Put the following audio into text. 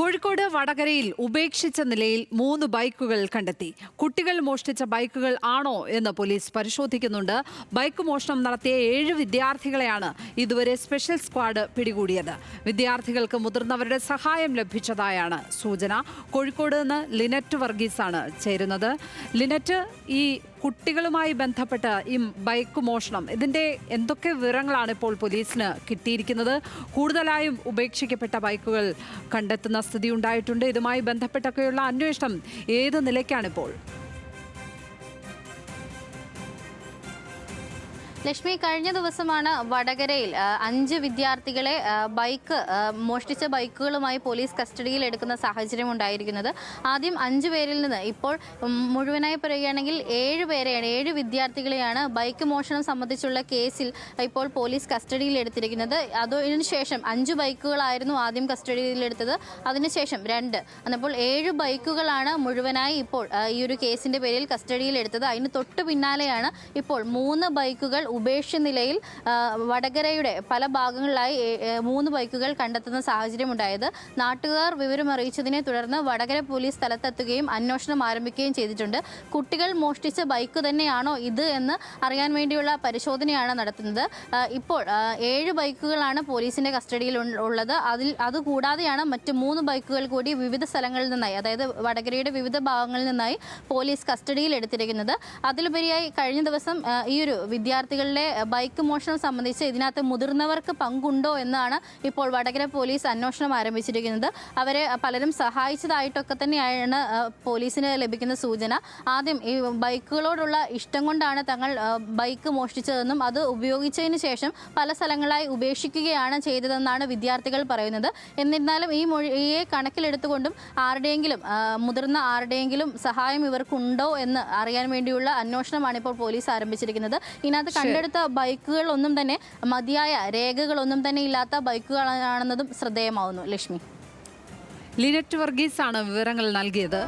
കോഴിക്കോട് വടകരയിൽ ഉപേക്ഷിച്ച നിലയിൽ 3 ബൈക്കുകൾ കണ്ടെത്തി. കുട്ടികൾ മോഷ്ടിച്ച ബൈക്കുകൾ ആണോ എന്ന് പോലീസ് പരിശോധിക്കുന്നുണ്ട്. ബൈക്ക് മോഷണം നടത്തിയ 7 വിദ്യാർത്ഥികളെയാണ് ഇതുവരെ സ്പെഷ്യൽ സ്ക്വാഡ് പിടികൂടിയത്. വിദ്യാർത്ഥികൾക്ക് മുതിർന്നവരുടെ സഹായം ലഭിച്ചതായാണ് സൂചന. കോഴിക്കോട് നിന്ന് ലിനറ്റ് വർഗീസാണ് ചേരുന്നത്. ലിനറ്റ്, ഈ കുട്ടികളുമായി ബന്ധപ്പെട്ട് ഈ ബൈക്ക് മോഷണം ഇതിന്റെ എന്തൊക്കെ വിവരങ്ങളാണ് ഇപ്പോൾ പോലീസിന് കിട്ടിയിരിക്കുന്നത്? കൂടുതലായും ഉപേക്ഷിക്കപ്പെട്ട ബൈക്കുകൾ കണ്ടെത്തുന്ന സ്ഥിതി ഉണ്ടായിട്ടുണ്ട്. ഇതുമായി ബന്ധപ്പെട്ടൊക്കെയുള്ള അന്വേഷണം ഏത് നിലയ്ക്കാണിപ്പോൾ? ലക്ഷ്മി, കഴിഞ്ഞ ദിവസമാണ് വടകരയിൽ 5 വിദ്യാർത്ഥികളെ മോഷ്ടിച്ച ബൈക്കുകളുമായി പോലീസ് കസ്റ്റഡിയിൽ എടുക്കുന്ന സാഹചര്യം ഉണ്ടായിരിക്കുന്നത്. ആദ്യം 5 പേരിൽ നിന്ന് ഇപ്പോൾ മുഴുവനായി പറയുകയാണെങ്കിൽ 7 വിദ്യാർത്ഥികളെയാണ് ബൈക്ക് മോഷണം സംബന്ധിച്ചുള്ള കേസിൽ ഇപ്പോൾ പോലീസ് കസ്റ്റഡിയിൽ എടുത്തിരിക്കുന്നത്. അതിനുശേഷം 5 ബൈക്കുകളായിരുന്നു ആദ്യം കസ്റ്റഡിയിലെടുത്തത്, അതിനുശേഷം 2. അപ്പോൾ 7 ബൈക്കുകളാണ് മുഴുവനായി ഇപ്പോൾ ഈ ഒരു കേസിന്റെ പേരിൽ കസ്റ്റഡിയിൽ എടുത്തത്. അതിന് തൊട്ടു പിന്നാലെയാണ് ഇപ്പോൾ 3 ബൈക്കുകൾ ഉപേക്ഷിച്ച നിലയിൽ വടകരയുടെ പല ഭാഗങ്ങളിലായി 3 ബൈക്കുകൾ കണ്ടെത്തുന്ന സാഹചര്യം ഉണ്ടായത്. നാട്ടുകാർ വിവരം അറിയിച്ചതിനെ തുടർന്ന് വടകര പോലീസ് സ്ഥലത്തെത്തുകയും അന്വേഷണം ആരംഭിക്കുകയും ചെയ്തിട്ടുണ്ട്. കുട്ടികൾ മോഷ്ടിച്ച ബൈക്ക് തന്നെയാണോ ഇത് എന്ന് അറിയാൻ വേണ്ടിയുള്ള പരിശോധനയാണ് നടത്തുന്നത്. ഇപ്പോൾ 7 ബൈക്കുകളാണ് പോലീസിന്റെ കസ്റ്റഡിയിൽ ഉള്ളത്. അതുകൂടാതെയാണ് മറ്റ് 3 ബൈക്കുകൾ കൂടി വിവിധ സ്ഥലങ്ങളിൽ നിന്നായി, അതായത് വടകരയുടെ വിവിധ ഭാഗങ്ങളിൽ നിന്നായി പോലീസ് കസ്റ്റഡിയിൽ എടുത്തിരിക്കുന്നത്. അതിലുപരിയായി കഴിഞ്ഞ ദിവസം ഈ ഒരു വിദ്യാർത്ഥികളുടെ ബൈക്ക് മോഷണം സംബന്ധിച്ച് ഇതിനകത്ത് മുതിർന്നവർക്ക് പങ്കുണ്ടോ എന്നാണ് ഇപ്പോൾ വടകര പോലീസ് അന്വേഷണം ആരംഭിച്ചിരിക്കുന്നത്. അവരെ പലരും സഹായിച്ചതായിട്ടൊക്കെ തന്നെയാണ് പോലീസിന് ലഭിക്കുന്ന സൂചന. ആദ്യം ഈ ബൈക്കുകളോടുള്ള ഇഷ്ടം കൊണ്ടാണ് തങ്ങൾ ബൈക്ക് മോഷ്ടിച്ചതെന്നും അത് ഉപയോഗിച്ചതിന് ശേഷം പല സ്ഥലങ്ങളായി ഉപേക്ഷിക്കുകയാണ് ചെയ്തതെന്നാണ് വിദ്യാർത്ഥികൾ പറയുന്നത്. എന്നിരുന്നാലും ഈ മൊഴിയെ കണക്കിലെടുത്തുകൊണ്ടും മുതിർന്ന ആരുടെയെങ്കിലും സഹായം ഇവർക്കുണ്ടോ എന്ന് അറിയാൻ വേണ്ടിയുള്ള അന്വേഷണമാണ് ഇപ്പോൾ പോലീസ് ആരംഭിച്ചിരിക്കുന്നത്. ഇതിനകത്ത് കണ്ടെടുത്ത ബൈക്കുകളൊന്നും തന്നെ മതിയായ രേഖകളൊന്നും തന്നെ ഇല്ലാത്ത ബൈക്കുകളാണെന്നതും ശ്രദ്ധേയമാവുന്നു. ലക്ഷ്മി, ലിനറ്റ് വർഗീസ് ആണ് വിവരങ്ങൾ നൽകിയത്.